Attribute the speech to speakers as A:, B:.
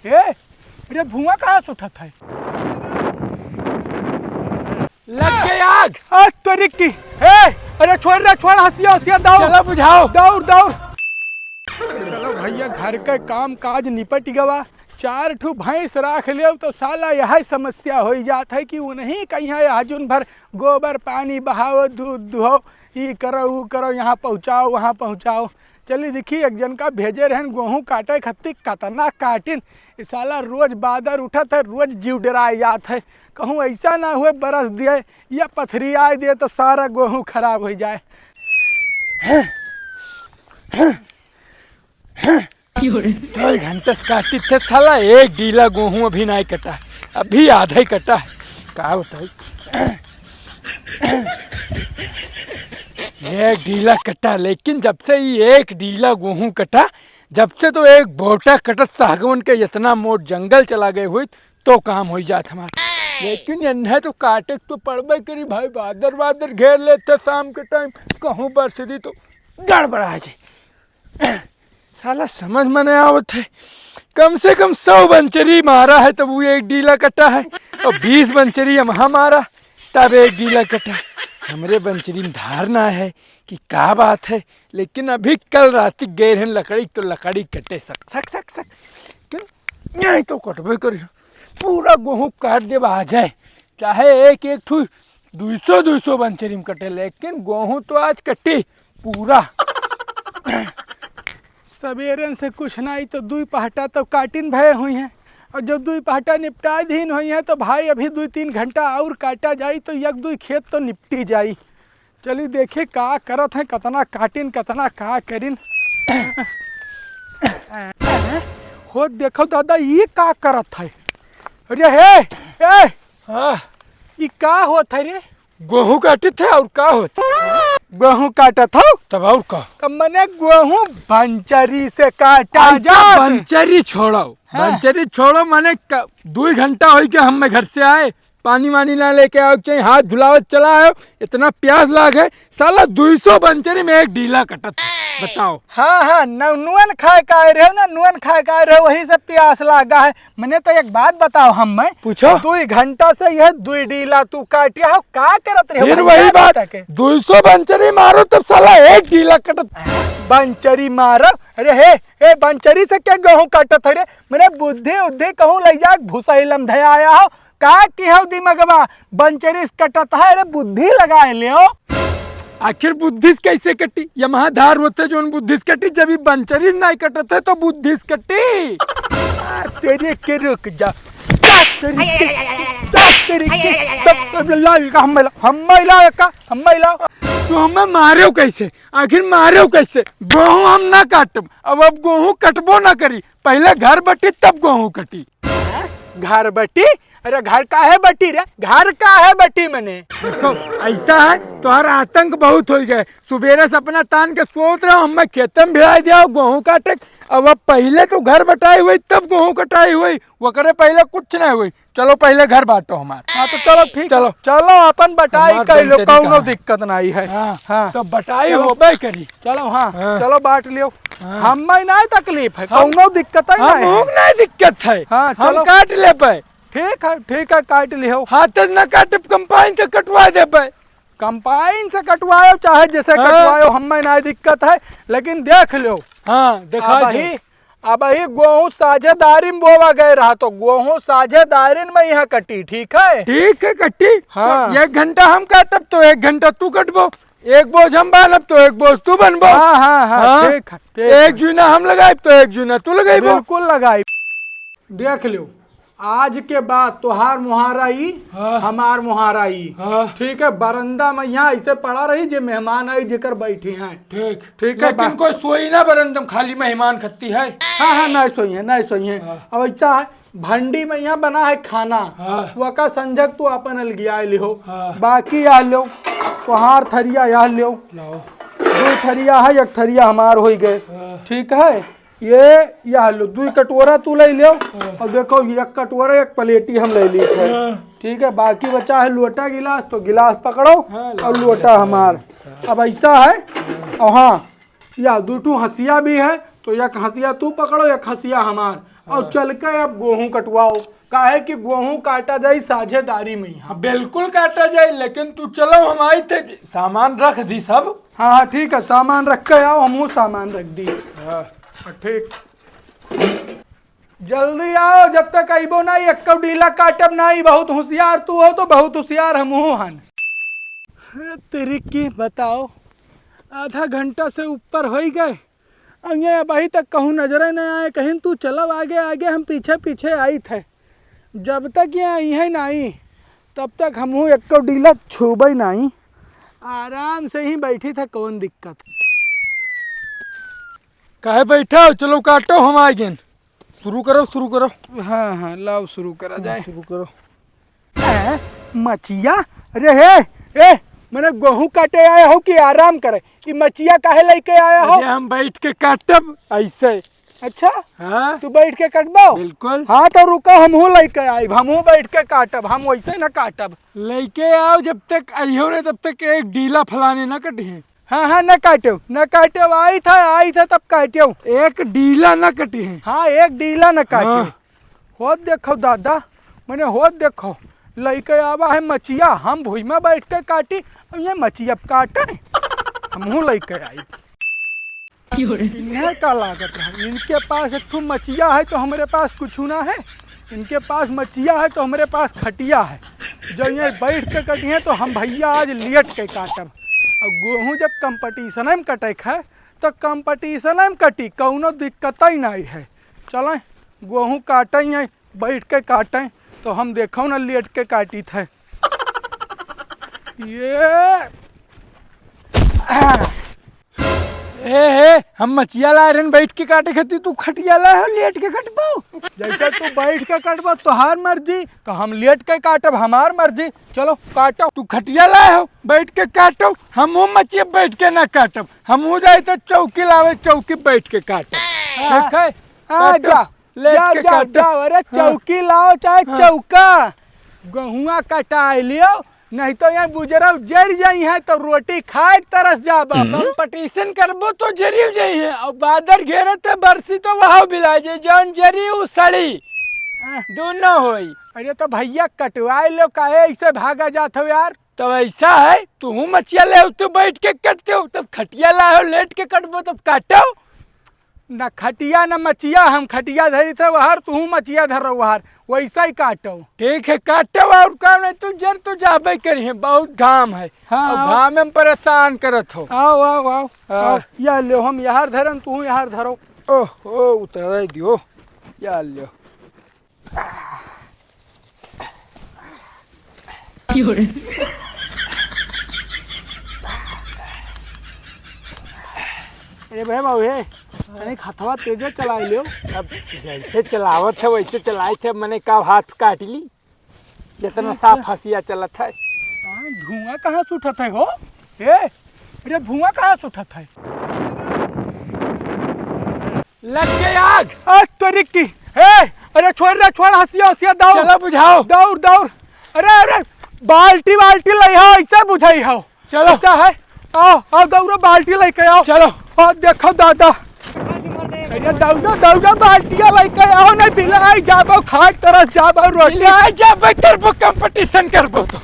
A: अरे धुआं कहाँ से उठा था?
B: लग गई आग।
A: तो रिक्की अरे छोड़ रे छोड़, हंसिया हंसिया दौड़।
B: चलो बुझाओ।
A: दौड़ दौड़। चलो भैया घर का काम काज निपट गवा। 4 ठू भैंस राख लियो तो साला यह समस्या हो जात है कि उन्हीं कहीं आजुन भर गोबर पानी बहाओ, दूध दुहो, ये करो वो करो, यहाँ पहुँचाओ वहाँ पहुँचाओ। चलिए देखिए एक जन का भेजे रहन गेहूँ काटे खत्ती कतना काटिन, साला रोज बादर उठत है, रोज जीव डराए जात है। कहूँ ऐसा ना हुए बरस दिए या पथरी आए दिए तो सारा गेहूँ खराब हो जाए।
B: 2 घंटे काटी थे साला, एक डीला गेहूं अभी नहीं कटा है, अभी आधा ही कटा है। क्या बताऊं, एक डीला कटा, लेकिन जब से ये एक डीला गेहूं कटा, जब से तो एक बोटा कटत सागवन के इतना मोट जंगल चला गए हुई तो काम हो जाता हमारा। लेकिन इन्हें तो काटे तो पड़बे करी भाई, बादर बादर घेर लेते शाम के टाइम, कहूँ बरसदी तो गड़बड़ा जाए। साला समझ में नहीं आवत है, कम से कम 100 बंचरी मारा है तब वो एक डीला कटा है, और 20 बंचरी हम मारा तब एक डीला कटा। हमरे बंचरी में धारणा है कि क्या बात है, लेकिन अभी कल रात गए हैं लकड़ी तो लकड़ी कटे सक सक सक सक, नहीं तो कटबे कर पूरा गेहूँ काट दे आ जाए, चाहे एक एक ठू 200 बंचरी में कटे, लेकिन गेहूँ तो आज कटी पूरा।
A: सवेरे से कुछ नहीं तो 2 पहाटा तो काटिन भय हुई हैं, और जब 2 पहाटा निपटा दीन हुई हैं तो भाई अभी 2-3 घंटा और काटा जाई तो 1-2 खेत तो निपटी जाई। चलिए देखे का करत है, कतना काटिन कतना का करिन। हो देखो दादा ये का करत है? अरे हे ये का होत है रे?
B: गेहूँ काटे थे और का होता?
A: गेहूँ काटत हो
B: तब और का?
A: मने गेहूँ बंचरी से काटा जा।
B: बंचरी छोड़ो, बंचरी छोड़ो, माने 2 घंटा हो गया हम घर से आए, पानी वानी ना लेके आओ, चाहिए हाथ धुलावत चला आयो, इतना प्यास लाग है, साला 200 बंचरी में एक डीला कटत, बताओ।
A: हाँ नुअन खाए का आए रहे ना, नुअन खाए का आए रहे, वही से प्यास लागा है। मैंने तो एक बात बताओ, हम
B: पूछो।
A: 2 घंटा से यह 2 डीला तू काटिया हो, का करत रहे?
B: फिर वही बात, 200 बंचरी मारो तब साला एक डीला कटत।
A: बंचरी मारो? अरे हे बंचरी से क्या गेहूँ काटत है रे? मैंने बुद्धि उद्धि कहूँ ले जा भूसैलम धया आया हो, का की हो दिमागवा बंचरी से कटत है? अरे बुद्धि लगाए ले हो।
B: आखिर बुद्धिस कैसे कटी? यहाँ धार होते जो बुद्धिस कटी, जब बंचरीस नहीं कटते तो बुद्धिस कटी।
A: तेरे के रुक जा,
B: तो हमें मारे कैसे? आखिर मारे कैसे? गेहूँ हम ना काटब, अब गेहूँ कटबो ना करी, पहले घर बटी तब गेहूँ कटी।
A: घर बटी? अरे घर का है बटी रे? घर का है बटी? मैंने
B: देखो ऐसा है, तुम्हारा आतंक बहुत हो गए, सुबेरे से अपना तान के सोच रहा हूँ हमें खेत में भिड़ा दिया गेहूँ काटे, अब पहले तो घर बटाई हुई तब गेहूँ कटाई हुई, वो करे पहले कुछ नहीं हुई। चलो पहले घर बांटो हमारा।
A: हाँ तो चलो ठीक, चलो अपन बटाई कर लो, कोनो दिक्कत नहीं है।
B: हाँ तो बटाई होबे करी।
A: चलो हाँ चलो बांट लियो, हमें नहीं तकलीफ है, कोनो दिक्कत
B: नहीं दिक्कत है।
A: हाँ
B: हम काट ले पे,
A: ठीक है काट लियो।
B: हाथ न काटे कंपाइन से कटवा दे पे,
A: कंपाइन से कटवाओ चाहे जैसे कटवाओ, हमें नहीं दिक्कत है, लेकिन देख लो।
B: हाँ देखा
A: अब ही गेहूँ साझेदारी में बोवा गए रहा तो गेहूँ साझेदारी में यहाँ कटी, ठीक है?
B: ठीक है कटी।
A: हाँ
B: 1 घंटा हम काटब तो 1 घंटा तू कटबो, एक बोझ हम बानब तो 1 बोझ तू बनबो।
A: हाँ ठीक है।
B: 1 जूना हम लगाए तो 1 जूना तू लगाई।
A: बिल्कुल लगाई। देख लो आज के बाद तुहार मुहारा ही हमार मुहारा ही, ठीक है? बरंदा में यहाँ ऐसे पड़ा रही जे मेहमान आई जेकर बैठी हैं, ठीक है?
B: लेकिन कोई सोई ना बरंदम, खाली मेहमान खत्ती है।
A: हाँ नहीं सोई है। अब ऐसा है भंडी में यहाँ बना है खाना, वो का संजक तू अपन अलगिया लिहो, बाकी आ लो तुहार थरिया यहाँ लो, 2 थरिया है, 1 थरिया हमार हो गए, ठीक है? ये यह लो 2 कटोरा तू ले लो, और देखो 1 कटोरा 1 प्लेटी हम ले ली थे, ठीक है? बाकी बचा है लोटा गिलास, तो गिलास पकड़ो और लोटा हमार। अब ऐसा है, और हाँ या 2 हंसिया भी है, तो 1 हंसिया तू पकड़ो 1 हंसिया हमार, और चल के अब गेहूं कटवाओ, काहे कि गेहूं काटा जाई साझेदारी में यहाँ।
B: हाँ बिल्कुल काटा जाए, लेकिन तू चलो हम आए थे, सामान रख दी सब।
A: हाँ हाँ ठीक है, सामान रख के आओ, हमहू सामान रख दी।
B: हाँ
A: ठीक, जल्दी आओ, जब तक अइबो ना एक डीला काटब नहीं। बहुत होशियार तू हो तो बहुत होशियार हमहू हन। तेरी की बताओ, आधा घंटा से ऊपर हो ही गए, ये अभी तक कहूँ नजरे नहीं आए। कहीं तू चलब आगे आगे, हम पीछे पीछे आई थे। जब तक ये आई है नहीं तब तक हमहू एक डीला छूबे नहीं, आराम से ही बैठी था। कौन दिक्कत?
B: काहे बैठा हो, चलो काटो, हम आ गए। शुरू करो शुरू करो।
A: हाँ हाँ लाओ शुरू करा जाए।
B: शुरू करो।
A: मचिया? अरे हे मैंने गेहूं काटे आया हो कि आराम करे? कि मचिया काहे लेके आया हो?
B: अरे हम बैठ के काटब ऐसे।
A: अच्छा
B: हाँ
A: तू बैठ के कटबो?
B: बिल्कुल।
A: हाँ तो रुको, हमहू लेके आई, हमहू बैठ के काटब, हम वैसे न काटब।
B: लेके आओ, जब तक आइयो रे तब तक एक डीला फलाने न कटे।
A: हाँ हाँ न काटो, आई था तब काटो।
B: एक डीला न कटे हैं।
A: हाँ एक डीला न काटो।
B: हाँ।
A: होत देखो दादा, मैंने होत देखो, लेके आवा है मचिया, हम भुई में बैठ के काटी, अब ये मचिया काटे हमहू लेके आई। इन्हें का लागत है? इनके पास एक ठो मचिया है तो हमारे पास कुछ ना है, इनके पास मचिया है तो हमारे पास खटिया है। जो ये बैठ के कटिए तो हम भैया आज लेट के काटब। और गेहूँ जब कंपटीशन में कटे है तो कंपटीशन में कटी, कौनो दिक्कत ही नहीं है। चलें गेहूँ काटें, बैठ के काटें, तो हम देखो ना लेट के काटी थे। ये
B: ए हम मचिया ला रहे बैठ के काटे खाती, तू खटिया ला है लेट के कटबाओ।
A: जैसे तू बैठ के काटबो तोहार मर्जी, तो हम लेट के काटब हमार मर्जी। चलो काटो।
B: तू खटिया लाए हो बैठ के काटो, हम मचिया बैठ के ना काटब। हम जाए तो चौकी लावे, चौकी बैठ के काटब। ठीक है?
A: हाँ
B: काटो,
A: जा
B: लेट के काटो।
A: जाओ। अरे चौकी लाओ चाहे चौका, गेहुआ कटाई लियो, नहीं तो यहाँ बुजरा जर जाई है तो रोटी खाए तरस जाब।
B: कंपटीशन करबो तो जरी जाई है, और बादर घेरे तो बरसी तो वहाँ बिला जाए, जौन जरी उ सड़ी दोनों होई।
A: अरे तो भैया कटवाए लो, काहे ऐसे भागा जात हो यार?
B: तो ऐसा है, तू मचिया ले हो तो बैठ के कटते हो, तब खटिया लाए हो लेट के कटबो तब काटो।
A: न खटिया न मचिया, हम खटिया धरी थे वहार, तू मचिया धरो वहार, वैसा ही काटो।
B: ठीक है काटो, और काम नहीं तू जर तो जाबे करी है, बहुत घाम है।
A: हाँ,
B: और घाम में परेशान करत हो।
A: आओ आओ आओ आओ, या लो, हम यहाँ धरन तू यहाँ धरो।
B: ओह उतर दियो, या लो।
A: अरे भाई बाबू हे, तनिक हथवा तेजे चला लियो।
B: अब जैसे चलावत है वैसे चलाए थे, मैंने कहा हाथ काट ली, जितना साफ हंसिया चलत है।
A: धुआं कहाँ से उठत है हो? अरे धुआं कहाँ से उठत है?
B: लग गई आग।
A: तोरी की अरे छोड़ हंसिया हंसिया, दौड़
B: चलो बुझाओ।
A: दौड़ दौड़। अरे बाल्टी ले आओ, ऐसे बुझाई हो।
B: चलो
A: अच्छा है, आओ दौड़ो, बाल्टी लेके आओ।
B: चलो।
A: और देखो दादा, अरे दौड़ो बाल्टिया लेके आओ, नहीं पिलाई जाबो, खाए तरस जाबो, रोटी
B: जाबे करबो, कंपटीशन करबो तो